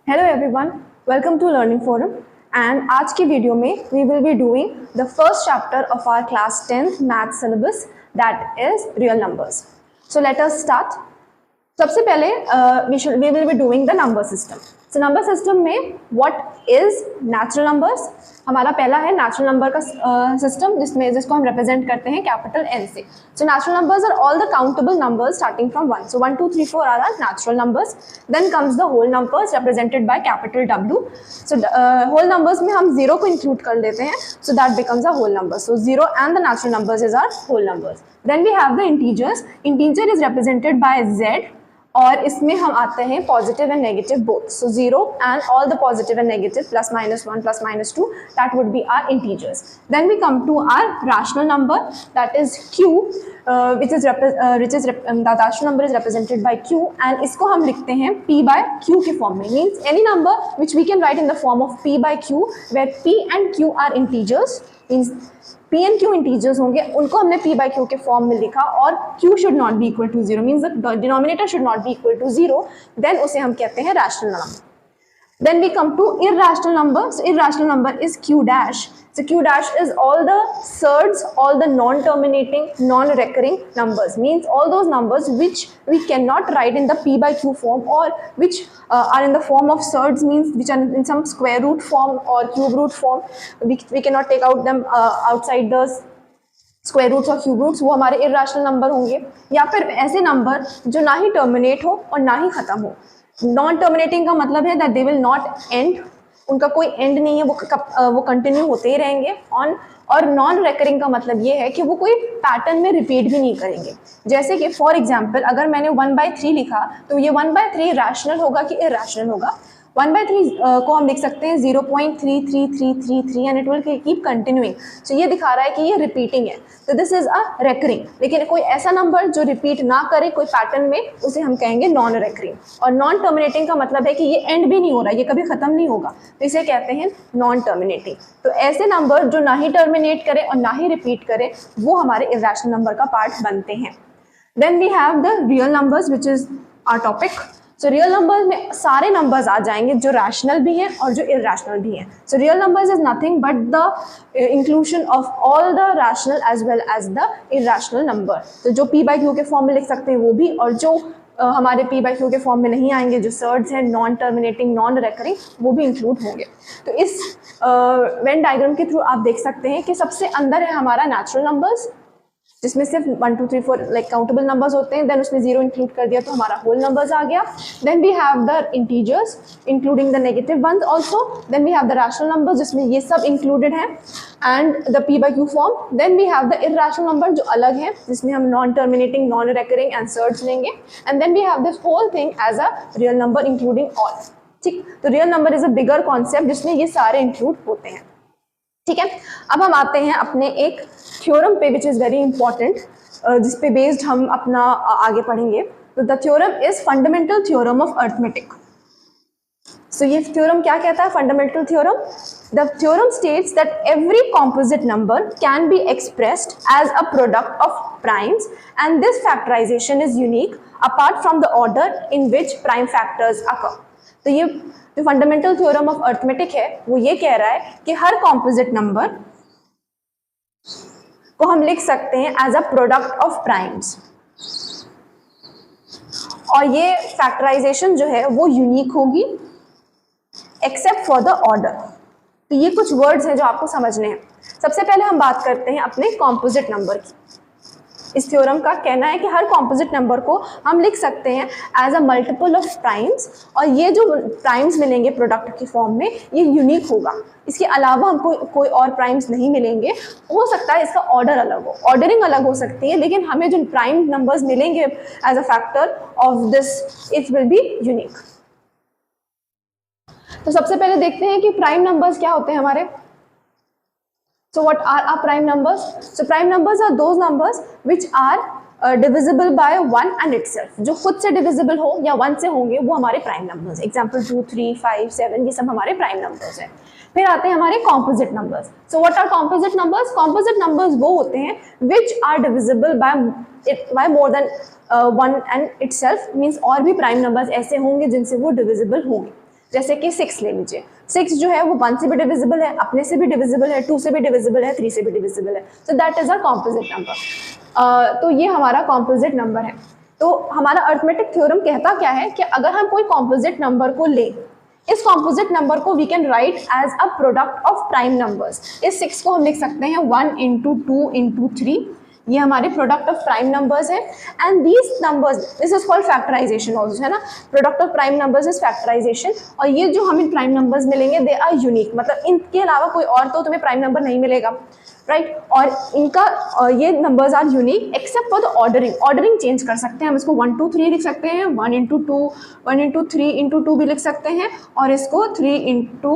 Hello everyone, welcome to learning forum. And आज की video में we will be doing the first chapter of our class 10th math syllabus, that is real numbers. So let us start. सबसे पहले we will be doing the number system. So number system में what is natural numbers. हमारा पहला है natural number का system जिसको हम represent करते हैं कैपिटल एन से। So natural numbers are all the countable numbers starting from 1. So 1 2 3 4 are natural numbers. Then comes the whole numbers represented by capital W. So whole numbers में हम zero को include कर लेते हैं, so that becomes a whole number. So zero and the natural numbers is our whole numbers. Then we have the integers. Integer is represented by Z, और इसमें हम आते हैं positive and negative both. So zero and all the positive and negative plus minus 1 plus minus 2, that would be our integers. Then we come to our rational number, that is Q, which is the rational number is represented by Q, and इसको हम लिखते हैं P by Q के form में. Means any number which we can write in the form of P by Q, where P and Q are integers. Means P and Q integers होंगे, उनको हमने P by Q के form में लिखा, और Q should not be equal to zero, means the denominator should not be equal to zero. Then उसे हम कहते हैं rational number. Then we come to irrational number. So irrational number is Q dash. So Q dash is all the surds, all the non-terminating, non-recurring numbers. Means all those numbers which we cannot write in the P by Q form, or which are in the form of surds, means which are in some square root form or cube root form. We cannot take out them outside the square roots और cube roots. वो हमारे irrational number होंगे. या फिर ऐसे number जो ना ही terminate हो और ना ही खत्म हो. नॉन टर्मिनेटिंग का मतलब है that they will not and, उनका कोई एंड नहीं है, वो कंटिन्यू होते ही रहेंगे ऑन. और नॉन रेकरिंग का मतलब ये है कि वो कोई पैटर्न में रिपीट भी नहीं करेंगे. जैसे कि फॉर एग्जांपल अगर मैंने 1/3 लिखा, तो ये 1/3 रैशनल होगा कि इर्रेशनल होगा. 1/3 को हम लिख सकते हैं 0.33333 and it will keep continuing. So ये दिखा रहा है कि ये रिपीटिंग है, तो दिस इज अ रेकरिंग. लेकिन कोई ऐसा नंबर जो रिपीट ना करे कोई पैटर्न में, उसे हम कहेंगे नॉन रेकरिंग. और नॉन टर्मिनेटिंग का मतलब है कि ये एंड भी नहीं हो रहा, ये कभी खत्म नहीं होगा, तो इसे कहते हैं नॉन टर्मिनेटिंग. तो ऐसे नंबर जो ना ही टर्मिनेट करे और ना ही रिपीट करे, वो हमारे इर्रेशनल नंबर का पार्ट बनते हैं. Then we have the real numbers which is our topic. So real numbers में सारे नंबर्स आ जाएंगे जो रैशनल भी हैं और जो इर्रेशनल भी हैं. So real numbers is nothing but the inclusion of all the rational as well as the irrational number. तो जो P by Q के फॉर्म में लिख सकते हैं वो भी, और जो हमारे P by Q के फॉर्म में नहीं आएंगे, जो सर्ड्स हैं, नॉन टर्मिनेटिंग, नॉन रेकरिंग, वो भी इंक्लूड होंगे. तो इस वेन डायग्राम के थ्रू आप देख सकते हैं कि सबसे अंदर है हमारा नेचुरल नंबर्स, जिसमें सिर्फ 1 2 3 4 लाइक काउंटेबल नंबर्स होते हैं. देन उसमें जीरो इंक्लूड कर दिया तो हमारा होल नंबर्स आ गया. Then we have the integers including the negative ones also. Then we have the rational numbers जिसमें ये सब इंक्लूडेड हैं and the P by Q form. Then we have the irrational number जो अलग है, जिसमें हम non terminating, non recurring and surds लेंगे. And then we have this whole thing as a real number including all. ठीक, तो real number is a bigger concept जिसमें ये सारे इंक्लूड होते हैं. ठीक है, अब हम आते हैं अपने एक थ्योरम पे विच इज़ वेरी इंपॉर्टेंट, जिस पे बेस्ड हम अपना आगे पढ़ेंगे. तो the theorem is fundamental theorem of arithmetic. So ये थ्योरम क्या कहता है? Fundamental theorem. The theorem states that every composite number can be expressed as a product of primes, and this factorisation is unique apart from the order in which prime factors occur. तो ये जो fundamental theorem of arithmetic है वो ये कह रहा है कि हर कॉम्पोजिट नंबर को हम लिख सकते हैं as a product of primes, और ये फैक्टराइजेशन जो है वो यूनिक होगी एक्सेप्ट फॉर द ऑर्डर. तो ये कुछ वर्ड्स हैं जो आपको समझने हैं. सबसे पहले हम बात करते हैं अपने कॉम्पोजिट नंबर की. इस थ्योरम का कहना है कि हर कॉम्पोजिट नंबर को हम लिख सकते हैं as a multiple of primes, और ये जो प्राइम्स मिलेंगे प्रोडक्ट की फॉर्म में, ये यूनिक होगा. इसके अलावा हमको कोई और प्राइम्स नहीं मिलेंगे. हो सकता है इसका ऑर्डर अलग हो, ऑर्डरिंग अलग हो सकती है, लेकिन हमें जो प्राइम नंबर्स मिलेंगे as a factor of this, it will be unique. तो सबसे पहले देखते हैं कि प्राइम नंबर्स क्या होते हैं हमारे. So what are our prime numbers? So prime numbers are those numbers which are divisible by 1 and itself. जो खुद से divisible हो या 1 से होंगे वो हमारे prime numbers. Example 2, 3, 5, 7 ये सब हमारे prime numbers हैं. फिर आते हैं हमारे composite numbers. So what are composite numbers? Composite numbers वो होते हैं which are divisible by more than 1 and itself. Means और भी prime numbers ऐसे होंगे जिनसे वो divisible होंगे. जैसे कि 6 ले लीजिए, 6 जो है वो 1 से भी डिविजिबल है, अपने से भी डिविजिबल है, 2 से भी डिविजिबल है, 3 से भी डिविजिबल है, सो that is a composite number. तो ये हमारा कॉम्पोजिट नंबर है। तो हमारा अरिथमेटिक थ्योरम कहता क्या है कि अगर हम कोई कॉम्पोजिट नंबर को ले, इस कॉम्पोजिट नंबर को we can write as a product of prime numbers. इस 6 को हम लिख सकते हैं 1 इंटू 2 इंटू 3, ये हमारे प्रोडक्ट ऑफ प्राइम नंबर्स है। And these numbers, this is called factorization also, है ना, product of prime numbers is factorization. और ये जो हमें प्राइम नंबर्स मिलेंगे दे आर यूनिक, मतलब इनके अलावा कोई और तो तुम्हें प्राइम नंबर नहीं मिलेगा, राइट और इनका ये numbers are unique except for the ordering. Ordering change कर सकते हैं हम, इसको 1 2 3 लिख सकते हैं, 1 इंटू 2 1 इंटू 3 इंटू 2 भी लिख सकते हैं, और इसको 3 इंटू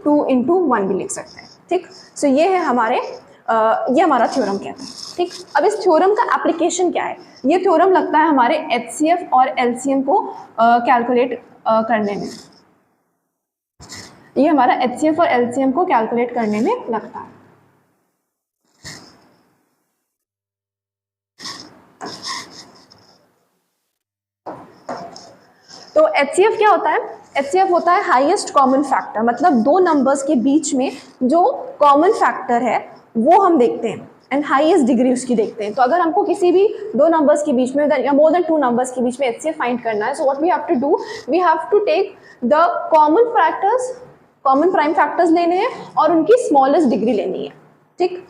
2 इंटू 1 भी लिख सकते हैं, ठीक। सो ये है हमारे ये हमारा थ्योरम कहता है, ठीक। अब इस थ्योरम का एप्लीकेशन क्या है? ये थ्योरम लगता है हमारे HCF और LCM को कैलकुलेट करने में, ये हमारा HCF और LCM को कैलकुलेट करने में लगता है। तो HCF क्या होता है? HCF होता है हाईएस्ट कॉमन फैक्टर, मतलब दो नंबर्स के बीच में जो कॉमन फैक्टर है वो हम देखते हैं एंड हाईएस्ट डिग्री उसकी देखते हैं। तो अगर हमको किसी भी दो नंबर्स के बीच में या मोर देन 2 नंबर्स के बीच में HCF फाइंड करना है, so what we have to do, we have to take the common factors, common prime factors लेने हैं और उनकी स्मॉलेस्ट डिग्री लेनी है, ठीक।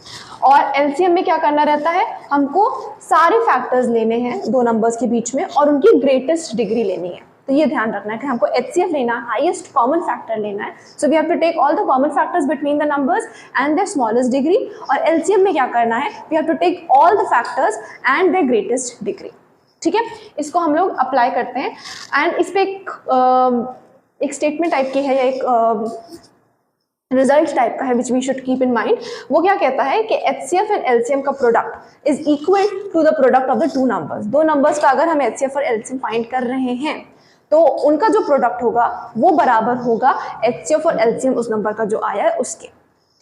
और LCM में क्या करना रहता है, हमको सारे फैक्टर्स लेने हैं दो नंबर्स के बीच में और उनकी ग्रेटेस्ट डिग्री लेनी है। तो ये ध्यान रखना है कि हमको HCF लेना है, हाईएस्ट कॉमन फैक्टर लेना है। So we have to take all the common factors between the numbers and their smallest degree. और LCM में क्या करना है, we have to take all the factors and their greatest degree, ठीक है। इसको हम लोग अप्लाई करते हैं एंड इस पे एक स्टेटमेंट टाइप की है या एक रिजल्ट टाइप का है which we should keep in mind. वो क्या कहता है कि HCF एंड LCM का product is equal to the product of the two numbers. दो नंबर्स का अगर हम HCF और LCM फाइंड कर रहे हैं तो उनका जो प्रोडक्ट होगा वो बराबर होगा HCF और LCM उस नंबर का जो आया है उसके,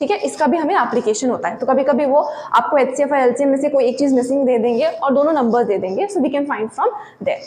ठीक है। इसका भी हमें एप्लीकेशन होता है। तो कभी कभी वो आपको HCF और LCM में से कोई एक चीज मिसिंग दे देंगे और दोनों नंबर दे देंगे, so we can find from there.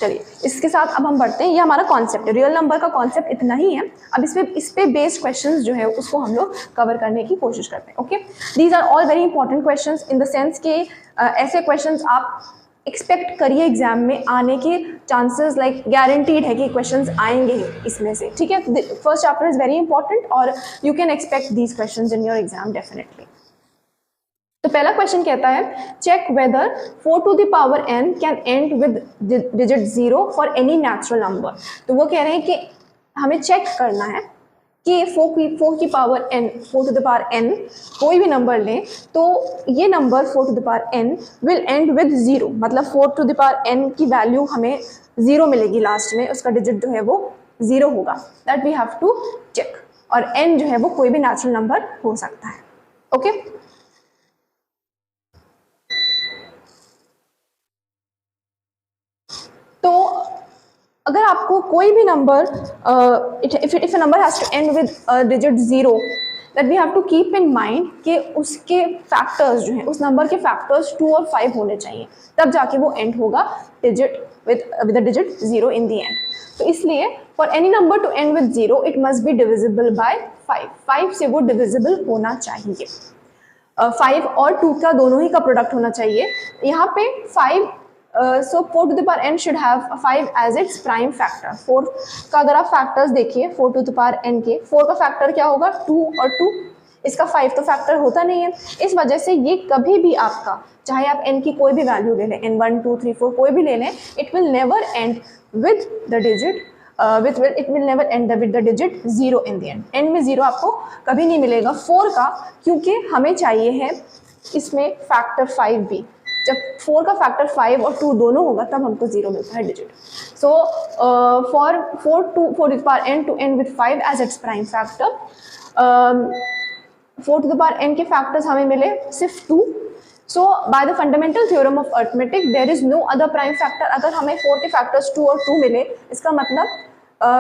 चलिए इसके साथ अब हम बढ़ते हैं। ये हमारा कॉन्सेप्ट है, रियल नंबर का कॉन्सेप्ट इतना ही है। अब इस पे बेस्ड क्वेश्चंस जो है उसको हम लोग कवर करने की कोशिश करते हैं। Okay, these are all very important questions in the sense के ऐसे क्वेश्चंस आप एक्सपेक्ट करिए एग्जाम में आने के चांसेस लाइक गारंटीड है कि क्वेश्चंस आएंगे इसमें से, ठीक है। First chapter is very important और you can expect these questions in your exam definitely. तो पहला क्वेश्चन कहता है check whether 4 to the power n can end with digit 0 for any natural number. तो वो कह रहे हैं कि हमें चेक करना है कि 4 की power n, 4 to the power n कोई भी नंबर लें तो ये number 4 to the power n will end with 0, मतलब 4 टू द पावर n की वैल्यू हमें 0 मिलेगी लास्ट में, उसका डिजिट जो है वो 0 होगा। That we have to check. और n जो है वो कोई भी नेचुरल नंबर हो सकता है। ओके तो अगर आपको कोई भी number if a number has to end with digit 0, that we have to keep in mind कि उसके फैक्टर्स जो हैं उस नंबर के फैक्टर्स 2 और 5 होने चाहिए, तब जाके वो एंड होगा digit with the digit 0 in the end. तो इसलिए for any number two end with 0 it must be divisible by 5। 5 से वो डिविजिबल होना चाहिए। 5 और 2 का दोनों ही का प्रोडक्ट होना चाहिए। यहाँ पे 5 so 4 to the power n should have 5 as its prime factor। 4 का अगर आप फैक्टर्स देखिए 4 to the power n के, 4 का फैक्टर क्या होगा 2 और 2, इसका 5 तो फैक्टर होता नहीं है। इस वजह से ये कभी भी आपका, चाहे आप n की कोई भी वैल्यू ले लें, n 1 2 3 4 कोई भी ले लें, it will never and with the digit it will never end with the digit 0 in the end। And में 0 आपको कभी नहीं मिलेगा 4 का, क्योंकि हमें चाहिए है इसमें फैक्टर 5 भी। जब 4 का फैक्टर 5 और 2 दोनों होगा तब हमको 0 मिलता है digit. So for 4 to the power n to end with 5 as its prime factor, 4 to the power n के फैक्टर्स हमें मिले सिर्फ 2। So by the fundamental theorem of arithmetic there is no other prime factor. अगर हमें 4 के factors 2 और 2 मिले, इसका मतलब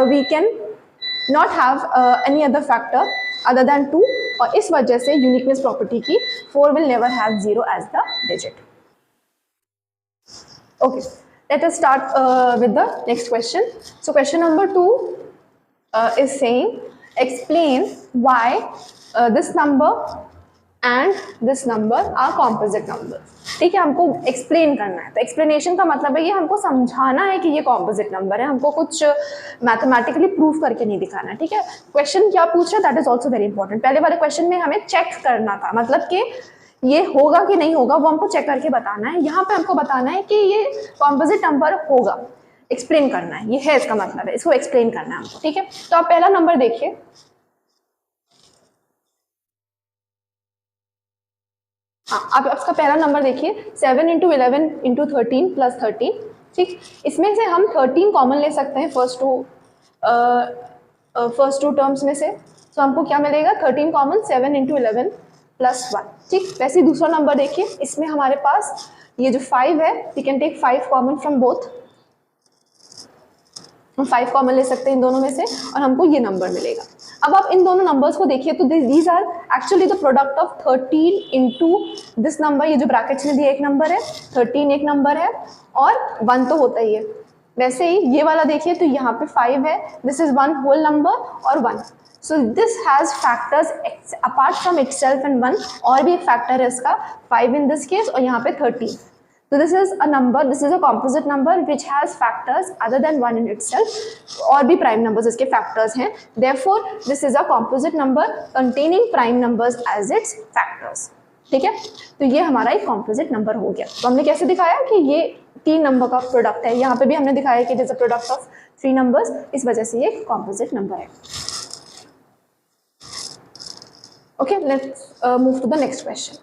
we can not have any other factor other than 2 और इस वजह से यूनिकनेस प्रॉपर्टी की 4 will never have 0 as the digit. Okay, let us start with the next question. So question number 2 is saying explain why this number and this number are composite numbers. ठीक है, हमको explain करना है. तो explanation का मतलब है ये हमको समझाना है कि ये कॉम्पोजिट नंबर है, हमको कुछ मैथमेटिकली प्रूफ करके नहीं दिखाना है. ठीक है, क्वेश्चन क्या पूछ रहा है that is also very important. पहले वाले क्वेश्चन में हमें चेक करना था, मतलब कि ये होगा कि नहीं होगा वो हमको चेक करके बताना है. यहाँ पे हमको बताना है कि ये कॉम्पोजिट नंबर होगा, एक्सप्लेन करना है. ये है इसका मतलब है, इसको एक्सप्लेन करना है हमको. ठीक है, तो आप पहला नंबर देखिए. आप इसका पहला नंबर देखिए 7 × 11 × 13 + 13. ठीक, इसमें से हम 13 कॉमन ले सकते हैं फर्स्ट टू टर्म्स में से. तो हमको क्या मिलेगा 13 कॉमन 7 × 11 + 1. ठीक, वैसे ही दूसरा नंबर देखिए, इसमें हमारे पास ये जो 5 है we can take 5 common from both. हम 5 कॉमन ले सकते हैं इन दोनों में से और हमको ये नंबर मिलेगा. अब आप इन दोनों नंबर्स को देखिए तो these are actually the product of 13 into this number. ये जो ब्रैकेट्स में दिया एक नंबर है, 13 एक नंबर है और 1 तो होता ही है. वैसे ही ये वाला देखिए तो यहाँ पे 5 है, दिस इज 1 होल नंबर और 1. So this has factors apart from itself and 1. और भी एक फैक्टर है इसका 5 इन दिस केस और यहाँ पे 13. So this is a number, this is a composite number which has factors other than 1 in itself. और भी prime numbers इसके factors हैं. Therefore, this is a composite number containing prime numbers as its factors. ठीक है, तो ये हमारा एक composite number हो गया. तो हमने कैसे दिखाया कि ये 3 नंबर का प्रोडक्ट है. यहाँ पे भी हमने दिखाया कि it is a product of 3 numbers. इस वजह से ये एक composite number है. Okay, let's move to the next question.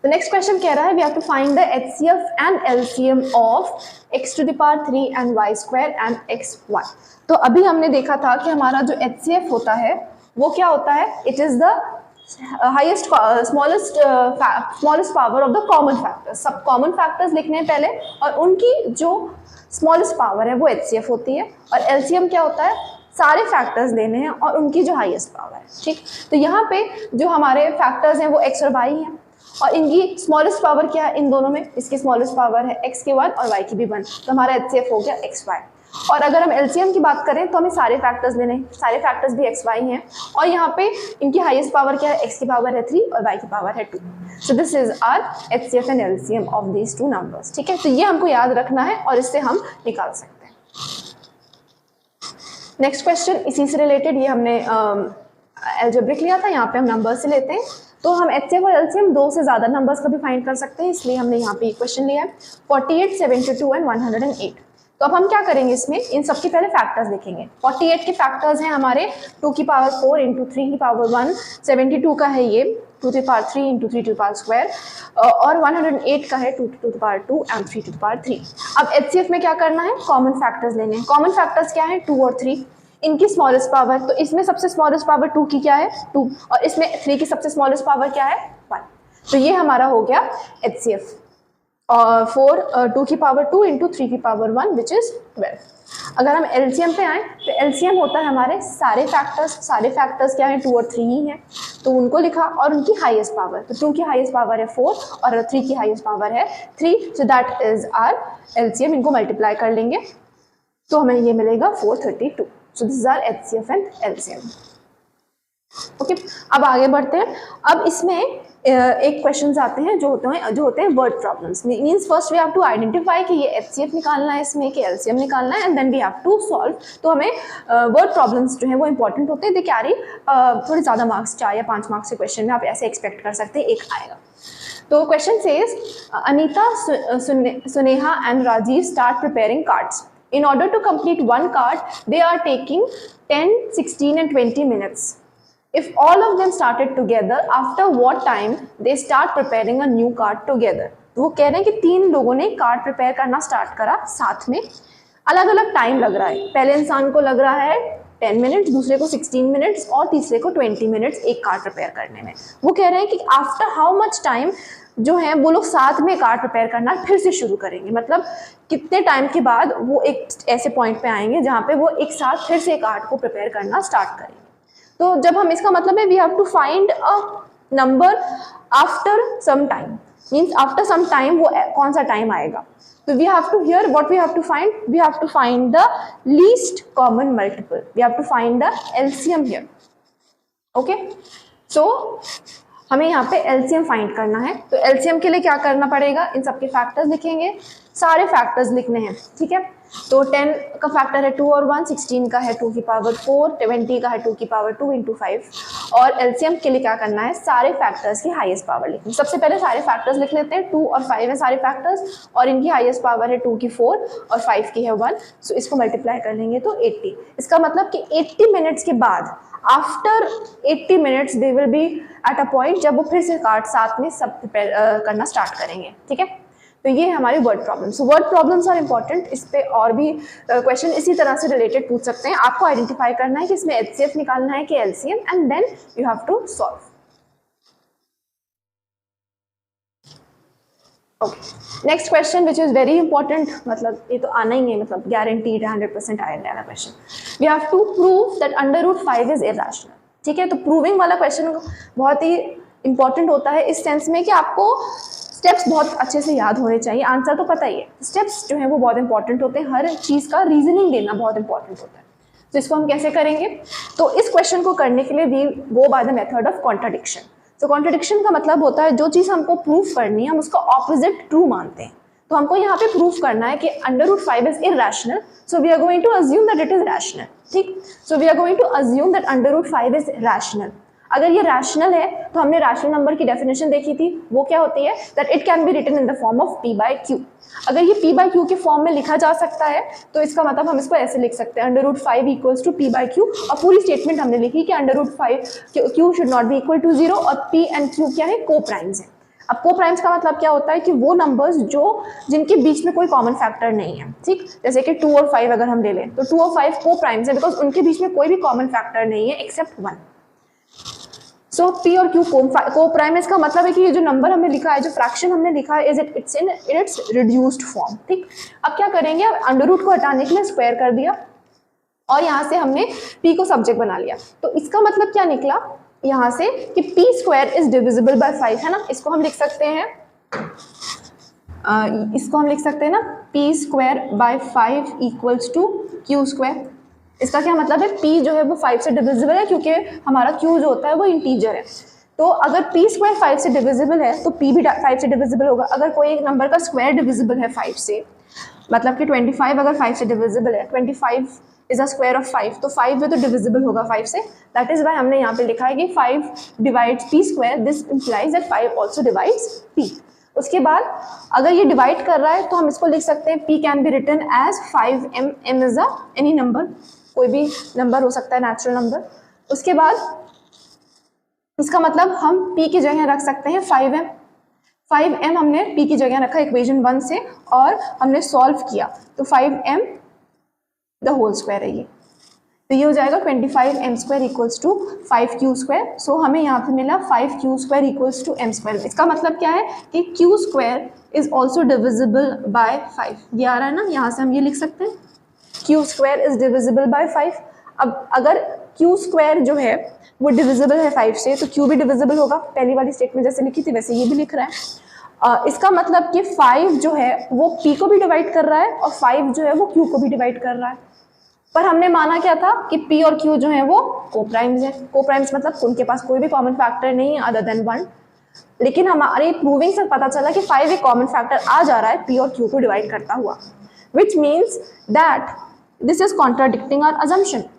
The next question कह रहा है we have to find the HCF and LCM of x to the power 3 and y square and xy. तो अभी हमने देखा था कि हमारा जो HCF होता है वो क्या होता है, it is the highest smallest power of the common factors. सब common factors लिखने हैं पहले और उनकी जो smallest power है वो HCF होती है. और LCM क्या होता है, सारे फैक्टर्स लेने हैं और उनकी जो हाईएस्ट पावर है. ठीक, तो यहाँ पे जो हमारे फैक्टर्स हैं वो x और y हैं और इनकी स्मॉलेस्ट पावर क्या है इन दोनों में, इसकी स्मॉलेस्ट पावर है x की 1 और y की भी 1. तो हमारा HCF हो गया xy. और अगर हम LCM की बात करें तो हमें सारे फैक्टर्स लेने हैं, सारे फैक्टर्स भी xy हैं और यहाँ पे इनकी हाईएस्ट पावर क्या है, x की पावर है 3 और y की पावर है 2. So this is our HCF and LCM of these 2 numbers. ठीक है, तो ये हमको याद रखना है और इससे हम निकाल सकते हैं. नेक्स्ट क्वेश्चन इसी से रिलेटेड, ये हमने अलजेब्रिक लिया था, यहाँ पे हम नंबर से लेते हैं. तो हम HCF और LCM 2 से ज़्यादा नंबर्स का भी फाइंड कर सकते हैं, इसलिए हमने यहाँ पे क्वेश्चन लिया है 48, 72 एंड 108. तो अब हम क्या करेंगे, इसमें इन सब के पहले फैक्टर्स देखेंगे. 48 के फैक्टर्स हैं हमारे 2 की पावर 4 इंटू 3 की पावर 1. 72 का है ये 2 to the power 3 into 3 to the power square और 108 का है 2 to the power 2 and 3 to the power 3. अब HCF में क्या करना है, कॉमन फैक्टर्स लेने हैं. कॉमन फैक्टर्स क्या है, 2 और 3. इनकी स्मॉलेस्ट पावर, तो इसमें सबसे स्मॉलेस्ट पावर 2 की क्या है 2 और इसमें 3 की सबसे स्मॉलेस्ट पावर क्या है 1. तो ये हमारा हो गया HCF. और 2 की पावर 2 इंटू 3 की पावर 1 विच इज 12. अगर हम LCM पे आए तो LCM होता है हमारे सारे फैक्टर्स क्या है 2 और 3 ही हैं, तो उनको लिखा और उनकी हाईएस्ट पावर. तो 2 की हाईएस्ट पावर है 4 और 3 की हाईएस्ट पावर है 3. So that is our LCM. इनको मल्टीप्लाई कर लेंगे तो हमें ये मिलेगा 432. So this is our HCF and LCM. Okay, अब आगे बढ़ते हैं. अब इसमें एक क्वेश्चन आते हैं जो होते हैं word problems. Means first we have to identify कि ये HCF निकालना है इसमें कि LCM निकालना है and then we have to solve. तो हमें वर्ड प्रॉब्लम्स जो हैं वो इंपॉर्टेंट होते हैं. दे कैरी थोड़े ज़्यादा मार्क्स, 4 या 5 मार्क्स के क्वेश्चन में आप ऐसे एक्सपेक्ट कर सकते हैं एक आएगा. तो question says Anita, Suneha and Rajiv start preparing cards. In order to complete one card, they are taking 10, 16 and 20 minutes. If all of them started together, after what time they start preparing a new card together? तो वो कह रहे हैं कि 3 लोगों ने card prepare करना start करा साथ में. अलग अलग टाइम लग रहा है. पहले इंसान को लग रहा है 10 मिनट्स, दूसरे को 16 मिनट्स और तीसरे को 20 मिनट्स एक कार्ड प्रिपेयर करने में. वो कह रहे हैं कि आफ्टर हाउ मच टाइम जो है वो लोग साथ में कार्ड प्रिपेयर करना फिर से शुरू करेंगे. मतलब कितने टाइम के बाद वो एक ऐसे पॉइंट पे आएंगे जहाँ पे वो एक साथ फिर से कार्ड को प्रिपेयर करना स्टार्ट करेंगे. तो जब हम, इसका मतलब है we have to find a number after some time, means after some time वो कौन सा टाइम आएगा. तो we have to here what we have to find, we have to find the least common multiple, we have to find the LCM here. Okay, so हमें यहाँ पे LCM find करना है. तो एलसीएम के लिए क्या करना पड़ेगा, इन सबके फैक्टर्स लिखेंगे, सारे फैक्टर्स लिखने हैं. ठीक है, तो 10 का फैक्टर है 2 और 1, 16 का है 2 की पावर 4, 20 का है 2 की पावर 2 इंटू 5. और एलसीएम के लिए क्या करना है, सारे फैक्टर्स की हाईएस्ट पावर लिखनी. सबसे पहले सारे फैक्टर्स लिख लेते हैं. 2 और 5 है सारे फैक्टर्स, और इनकी हाईएस्ट पावर है 2 की 4 और 5 की है 1. सो इसको मल्टीप्लाई कर लेंगे तो 80. इसका मतलब कि 80 मिनट्स के बाद, after 80 minutes they will be at a point जब वो फिर से कार्ड साथ में सब करना स्टार्ट करेंगे. ठीक है, तो ये है हमारी word problems. Word problems are important. इस पे और भी क्वेश्चन इसी तरह से रिलेटेड पूछ सकते हैं. आपको आइडेंटिफाई करना है कि इसमें एचसीएफ निकालना है कि LCM, and then you have to solve. Okay, next question which is very important, मतलब ये तो आना ही है, मतलब गारंटीड 100% आएगा question. We have to prove that √5 is irrational. ठीक है, तो प्रूविंग वाला क्वेश्चन बहुत ही इंपॉर्टेंट होता है इस सेंस में कि आपको स्टेप्स बहुत अच्छे से याद होने चाहिए. आंसर तो पता ही है, स्टेप्स जो है वो बहुत इंपॉर्टेंट होते हैं. हर चीज़ का रीजनिंग देना बहुत इंपॉर्टेंट होता है. तो इसको हम कैसे करेंगे, तो इस क्वेश्चन को करने के लिए we go by the method of contradiction. तो कॉन्ट्राडिक्शन का मतलब होता है जो चीज़ हमको प्रूफ करनी है हम उसका ऑपोजिट ट्रू मानते हैं. तो हमको यहाँ पे प्रूफ करना है कि √5 is irrational, so we are going to assume that it is rational. ठीक, so we are going to assume that √5 is rational. अगर ये रैशनल है तो हमने रैशनल नंबर की डेफिनेशन देखी थी, वो क्या होती है, that it can be written in the form of p/q. अगर ये p/q के फॉर्म में लिखा जा सकता है तो इसका मतलब हम इसको ऐसे लिख सकते हैं, √5 इक्वल्स टू p/q. और पूरी स्टेटमेंट हमने लिखी कि √5 q should not be equal to 0 और p एंड q क्या है, को प्राइम्स है. अब को प्राइम्स का मतलब क्या होता है कि वो नंबर्स जो जिनके बीच में कोई कॉमन फैक्टर नहीं है. ठीक, जैसे कि 2 और 5 अगर हम ले लें तो 2 और 5 को प्राइम्स है बिकॉज उनके बीच में कोई भी कॉमन फैक्टर नहीं है एक्सेप्ट 1. सो p और q को प्राइम, इसका मतलब है कि ये जो नंबर हमने लिखा है, जो फ्रैक्शन हमने लिखा है, it's in its reduced form. ठीक, अब क्या करेंगे, अब अंडर रूट को हटाने के लिए स्क्वायर कर दिया और यहाँ से हमने p को सब्जेक्ट बना लिया. तो इसका मतलब क्या निकला यहाँ से कि p² इज डिविजिबल बाय 5 है ना. इसको हम लिख सकते हैं, इसको हम लिख सकते हैं ना, p² bye 5 equals to q². इसका क्या मतलब है, p जो है वो 5 से डिविजिबल है क्योंकि हमारा q जो होता है वो इंटीजर है. तो अगर p² 5 से डिविजिबल है तो p भी 5 से डिविजिबल होगा. अगर कोई एक नंबर का स्क्वायर डिविजिबल है 5 से, मतलब कि 25 अगर 5 से डिविजिबल है, 25 इज अ स्क्वायर ऑफ 5, तो 5 भी तो डिविजिबल होगा 5 से. दैट इज वाई हमने यहाँ पे लिखा है कि 5 divides p², this implies that 5 also divides p. उसके बाद अगर ये डिवाइड कर रहा है तो हम इसको लिख सकते हैं p can be written as 5m. m is a any number, कोई भी नंबर हो सकता है, नेचुरल नंबर. उसके बाद इसका मतलब हम p की जगह रख सकते हैं 5m. 5m हमने p की जगह रखा इक्वेशन 1 से और हमने सॉल्व किया तो 5m द होल स्क्वायर है ये. तो ये हो जाएगा 25m² इक्वल्स टू 5q². सो हमें यहाँ पे मिला 5q² इक्वल्स टू m². इसका मतलब क्या है कि q² is also divisible by 5. ये आ रहा है ना, यहाँ से हम ये लिख सकते हैं q² इज डिविजिबल बाय 5. अब अगर q² जो है वो डिविजिबल है 5 से तो q भी डिविजिबल होगा. पहली वाली स्टेटमेंट जैसे लिखी थी वैसे ये भी लिख रहा है. इसका मतलब कि 5 जो है वो p को भी डिवाइड कर रहा है और 5 जो है वो q को भी डिवाइड कर रहा है. पर हमने माना क्या था कि p और q जो है वो कोप्राइम्स है. कोप्राइम्स मतलब उनके पास कोई भी कॉमन फैक्टर नहीं है अदर देन 1. लेकिन हमारे प्रूविंग से पता चला कि 5 एक कॉमन फैक्टर आ जा रहा है p और q को डिवाइड करता हुआ, which means that this is contradicting our assumption.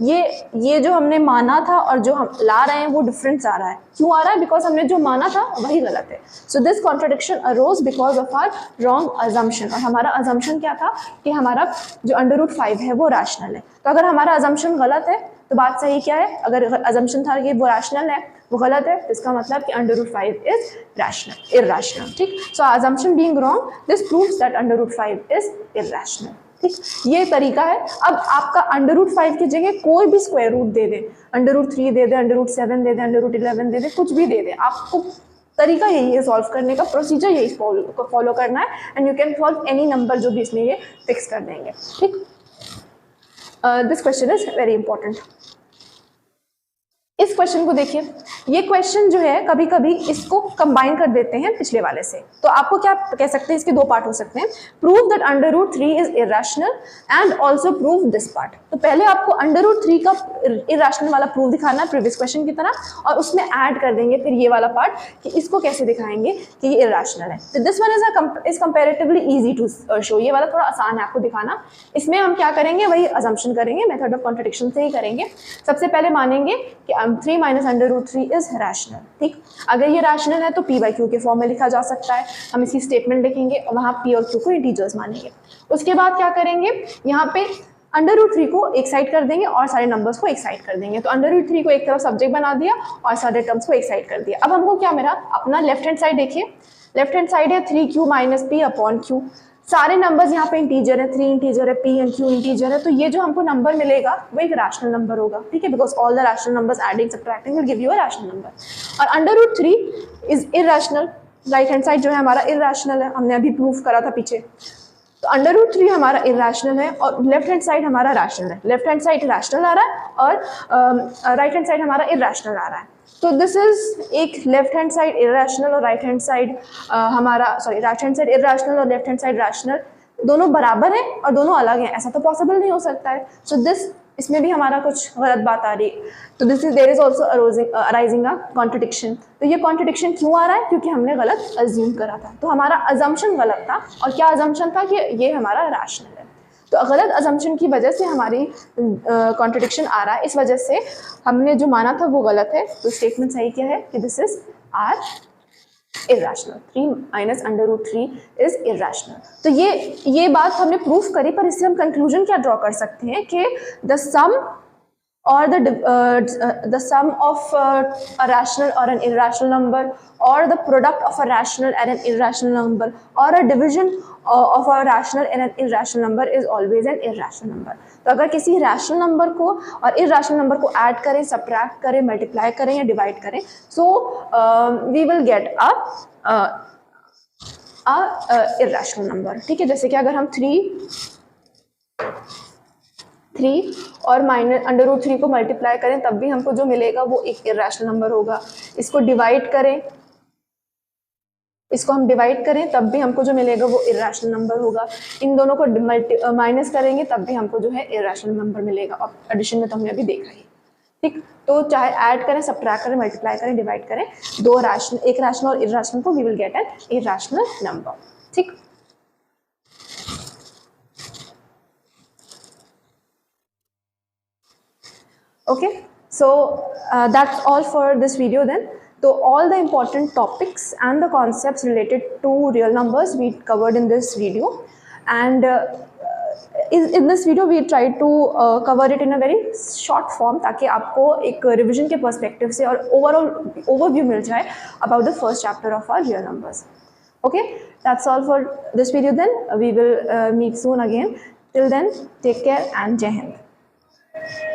ये जो हमने माना था और जो हम ला रहे हैं वो डिफरेंस आ रहा है. क्यों आ रहा है, बिकॉज हमने जो माना था वही गलत है. So this contradiction arose because of our wrong assumption. और हमारा अजम्पशन क्या था कि हमारा जो √5 है वो रैशनल है. तो अगर हमारा अजम्पशन गलत है तो बात सही क्या है, अगर अजम्पशन था कि वो रैशनल है वो गलत है तो इसका मतलब कि √5 इज रैशनल, इरैशनल. ठीक, so assumption being wrong, this proves that √5 is irrational. ठीक, ये तरीका है. अब आपका √5 की जगह कोई भी स्क्वायर रूट दे दे, √3 दे दे, √7 दे दे, √11 दे दे, कुछ भी दे दे, आपको तरीका यही है सॉल्व करने का, प्रोसीजर यही फॉलो करना है. And you can solve any number जो भी इसमें ये फिक्स कर देंगे. ठीक, this question is very important. इस क्वेश्चन को देखिए, ये क्वेश्चन जो है कभी कभी इसको कंबाइन कर देते हैं पिछले वाले से। तो आपको क्या कह सकते हैं, इसके दो पार्ट हो सकते हैं, prove that under root 3 is irrational and also prove this part. तो पहले आपको अंडर रूट 3 का इरेशनल वाला प्रूफ दिखाना है प्रीवियस क्वेश्चन की तरह, और उसमें ऐड कर देंगे फिर ये वाला पार्ट कि इसको कैसे दिखाएंगे कि ये इरेशनल है। तो this one is comparatively easy to show, ये वाला थोड़ा आसान है आपको दिखाना। इसमें हम क्या करेंगे, वही अजम्पशन करेंगे, मेथड ऑफ कॉन्ट्रडिक्शन से ही करेंगे। सबसे पहले मानेंगे कि 3 minus under root 3 is rational. ठीक, अगर ये रैशनल है तो पी बाई क्यू के फॉर्म में लिखा जा सकता है। हम इसकी स्टेटमेंट लिखेंगे और वहाँ पी और क्यू को इंटीजर्स मानेंगे। उसके बाद क्या करेंगे, यहाँ पे अंडर रूट 3 को एक साइड कर देंगे और सारे नंबर्स को एक साइड कर देंगे। तो अंडर रूट 3 को एक तरफ सब्जेक्ट बना दिया और सारे टर्म्स को एक साइड कर दिया। अब हमको क्या मिला, अपना लेफ्ट हैंड साइड देखिए, लेफ्ट हैंड साइड है 3q minus P upon Q. सारे नंबर्स यहाँ पे इंटीजर है, 3 इंटीजर है, p एंड q इंटीजर है। तो ये जो हमको नंबर मिलेगा वो एक रैशनल नंबर होगा। ठीक है, because all the rational numbers adding subtracting will give you a rational number. और under root 3 is irrational, right hand side जो है हमारा इरैशनल है, हमने अभी प्रूफ करा था पीछे। तो अंडर रूट 3 हमारा इरैशनल है और लेफ्ट हैंड साइड हमारा रैशनल है। लेफ्ट हैंड साइड रैशनल आ रहा है और राइट हैंड साइड हमारा इरैशनल आ रहा है। तो दिस इज एक लेफ्ट हैंड साइड इरैशनल और राइट हैंड साइड हमारा, sorry, right hand side irrational और लेफ्ट हैंड साइड रैशनल, दोनों बराबर है और दोनों अलग हैं, ऐसा तो पॉसिबल नहीं हो सकता है। सो दिस, इसमें भी हमारा कुछ गलत बात आ रही है। तो this is, there is also arising a contradiction. तो ये कॉन्ट्रडिक्शन क्यों आ रहा है, क्योंकि हमने गलत अज्यूम करा था। तो हमारा अजम्पशन गलत था, और क्या अजम्पशन था कि ये हमारा रैशनल है। तो गलत अजम्पशन की वजह से हमारी कॉन्ट्रडिक्शन आ रहा है, इस वजह से हमने जो माना था वो गलत है। तो स्टेटमेंट सही क्या है कि this is our irrational, 3 minus under root 3 is irrational. तो ये बात हमने प्रूफ करी, पर इससे हम कंक्लूजन क्या ड्रॉ कर सकते हैं कि the sum or the sum of a rational or an irrational number, or the product of a rational and an irrational number, or a division of a rational and an irrational number is always an irrational number. तो अगर किसी rational number को और irrational number को add करें, subtract करें, multiply करें या डिवाइड करें, so we will get a irrational number. ठीक है, जैसे कि अगर हम 3 और माइनस अंडर रूट 3 को मल्टीप्लाई करें तब भी हमको जो मिलेगा वो एक इरैशनल नंबर होगा। इसको डिवाइड करें, इसको हम डिवाइड करें तब भी हमको जो मिलेगा वो इरैशनल नंबर होगा। इन दोनों को माइनस करेंगे तब भी हमको जो है इरैशनल नंबर मिलेगा। और एडिशन में तो हमने अभी देखा ही। ठीक, तो चाहे ऐड करें, सब्ट्रैक्ट करें, मल्टीप्लाई करें, डिवाइड करें, दो रैशनल, एक रैशनल और इरैशनल को, we will get an irrational number. ठीक, okay, so that's all for this video then. So all the important topics and the concepts related to real numbers we covered in this video, and in this video we tried to cover it in a very short form ताकि आपको एक revision के perspective से और overall overview मिल जाए about the first chapter of our real numbers. Okay, that's all for this video then. We will meet soon again. Till then, take care and Jai Hind.